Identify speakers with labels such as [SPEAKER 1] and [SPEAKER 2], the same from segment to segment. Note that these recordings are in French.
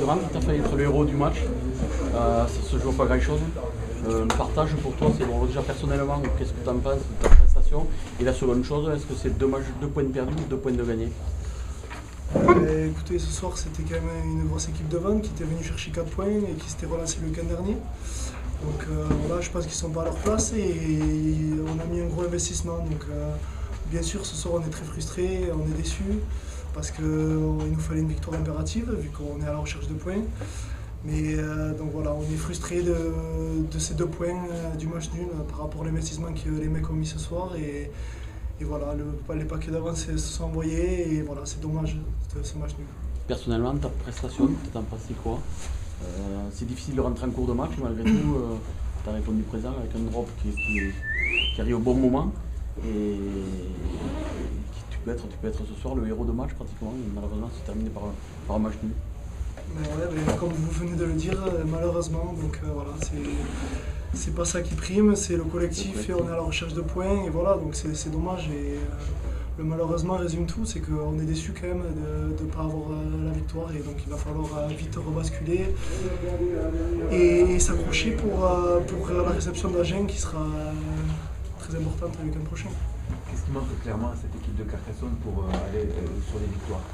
[SPEAKER 1] C'est vraiment que tu as failli être le héros du match. Ça se joue pas grand-chose. Le partage pour toi, c'est bon, déjà personnellement, qu'est-ce que tu en penses de ta prestation? Et la seconde chose, est-ce que c'est 2 points de perdus ou 2 points de gagnés?
[SPEAKER 2] Écoutez, ce soir c'était quand même une grosse équipe de Vannes qui était venue chercher 4 points et qui s'était relancée le week-end dernier. Donc voilà, je pense qu'ils sont pas à leur place et on a mis un gros investissement. Donc bien sûr, ce soir on est très frustrés, on est déçus parce qu'il nous fallait une victoire impérative vu qu'on est à la recherche de points. Mais donc voilà, on est frustrés de ces 2 points du match nul par rapport à l'investissement que les mecs ont mis ce soir. Et voilà, les paquets d'avance se sont envoyés et voilà, c'est dommage de ce match nul.
[SPEAKER 1] Personnellement, ta prestation, tu t'en pensais quoi? C'est difficile de rentrer en cours de match, malgré tout, tu as répondu présent avec un drop qui arrive au bon moment. Et tu peux être ce soir le héros de match pratiquement. Et malheureusement, c'est terminé par un match nul.
[SPEAKER 2] Mais ouais, mais comme vous venez de le dire, malheureusement, donc voilà, c'est pas ça qui prime, c'est le collectif et on est à la recherche de points et voilà, donc c'est dommage et le malheureusement résume tout, c'est qu'on est déçu quand même de ne pas avoir la victoire et donc il va falloir vite rebasculer et s'accrocher pour la réception d'Agen qui sera très importante le week-end prochain.
[SPEAKER 3] Qu'est-ce qui manque clairement à cette équipe de Carcassonne pour aller sur les victoires?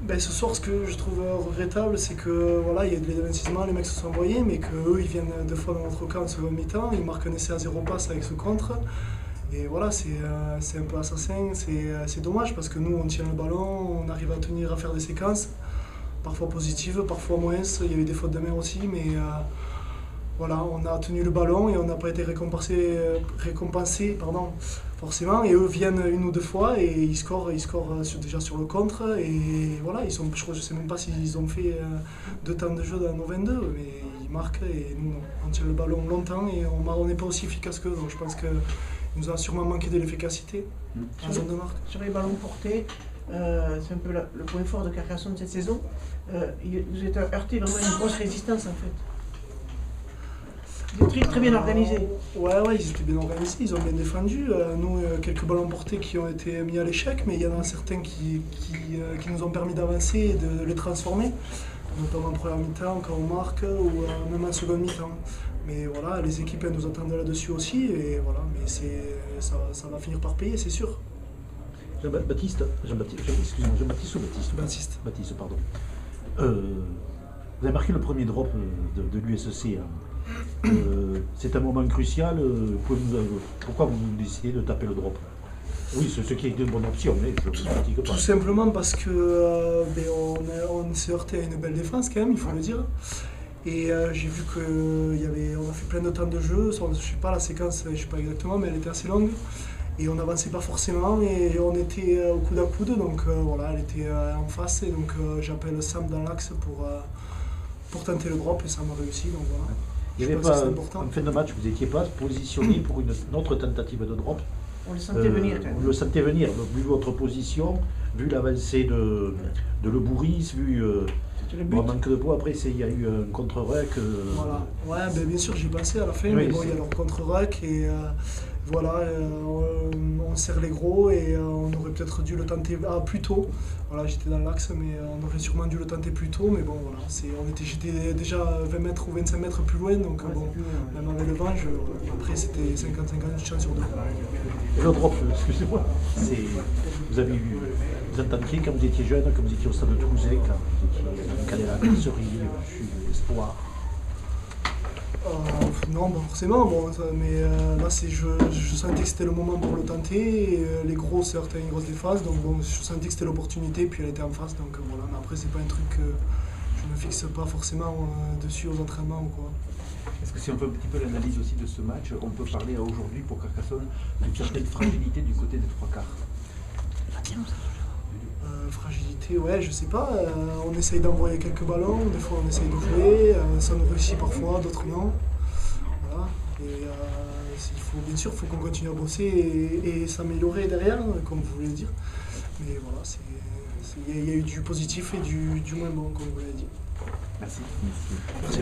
[SPEAKER 2] Ben, ce soir, ce que je trouve regrettable, c'est que voilà, il y a de l'investissement, les mecs se sont envoyés, mais qu'eux, ils viennent 2 fois dans notre camp en seconde mi-temps, ils marquent un essai à 0 passe avec ce contre. Et voilà, c'est un peu assassin, c'est dommage parce que nous, on tient le ballon, on arrive à tenir, à faire des séquences, parfois positives, parfois moins. Il y a eu des fautes de main aussi, mais voilà, on a tenu le ballon et on n'a pas été récompensé, forcément. Et eux viennent 1 ou 2 fois et ils scorent déjà sur le contre. Et voilà, je ne sais même pas s'ils ont fait 2 temps de jeu dans nos 22, mais ils marquent et nous, on tient le ballon longtemps et on n'est pas aussi efficace qu'eux. Donc je pense qu'il nous a sûrement manqué de l'efficacité en zone de marque.
[SPEAKER 4] Sur les ballons portés, c'est un peu le point fort de Carcassonne cette saison. Vous êtes heurté vraiment à une grosse résistance en fait. Ils étaient très bien organisés.
[SPEAKER 2] Ouais, ils étaient bien organisés, ils ont bien défendu. Nous, quelques ballons portés qui ont été mis à l'échec, mais il y en a certains qui nous ont permis d'avancer et de les transformer, notamment en première mi-temps quand on marque ou même en seconde mi-temps. Mais voilà, les équipes elles nous attendent là-dessus aussi et voilà, mais ça va finir par payer, c'est sûr.
[SPEAKER 5] Jean-Baptiste ou Baptiste? Baptiste, pardon. Vous avez marqué le premier drop de l'USC. C'est un moment crucial. Pourquoi vous décidez de taper le drop? Oui, c'est ce qui est une bonne option, mais je ne vous critique pas.
[SPEAKER 2] Tout simplement parce que on s'est heurté à une belle défense quand même, il faut le dire. Et j'ai vu qu'on a fait plein de temps de jeu. Je ne sais pas la séquence, je ne sais pas exactement, mais elle était assez longue. Et on n'avançait pas forcément et on était au coude à coude, donc voilà, elle était en face. Et donc j'appelle Sam dans l'axe pour tenter le drop et ça m'a réussi. Donc voilà.
[SPEAKER 5] Il n'y avait pas, en fin de match, vous n'étiez pas positionné pour une autre tentative de drop?
[SPEAKER 4] On le sentait venir.
[SPEAKER 5] On le sentait venir, donc, vu votre position, vu l'avancée de Le Bourris, vu le manque de poids, après il y a eu un contre-rec.
[SPEAKER 2] Voilà, ouais, bien sûr j'y passais à la fin, mais bon, il y a leur contre-rec et voilà, on serre les gros et on aurait peut-être dû le tenter plus tôt. Voilà, j'étais dans l'axe, mais on aurait sûrement dû le tenter plus tôt, mais bon voilà, j'étais déjà 20 mètres ou 25 mètres plus loin, donc bon, même avec le vent, après c'était 50-50 chance sur 2.
[SPEAKER 5] Et le drop, excusez-moi, vous entendiez quand vous étiez jeune, quand vous étiez au stade de Toulouse, quand vous étiez cadet à la Casserie, Espoir?
[SPEAKER 2] Non, pas forcément, mais là je sentais que c'était le moment pour le tenter. Et, les gros se heurtaient à une grosse défense, donc bon, je sentais que c'était l'opportunité, puis elle était en face, donc voilà. Mais après, c'est pas un truc que je ne fixe pas forcément dessus aux entraînements ou quoi.
[SPEAKER 3] Est-ce que si on fait un petit peu l'analyse aussi de ce match, on peut parler aujourd'hui pour Carcassonne d'une certaine fragilité du côté des 3 quarts?
[SPEAKER 2] Fragilité, ouais, je sais pas. On essaye d'envoyer quelques ballons, des fois on essaye de jouer, ça nous réussit parfois, d'autres non. Voilà. Et bien sûr, il faut qu'on continue à bosser et s'améliorer derrière, comme vous voulez dire. Mais voilà, il y a eu du positif et du moins bon, comme vous l'avez dit.
[SPEAKER 3] Merci.
[SPEAKER 2] Merci.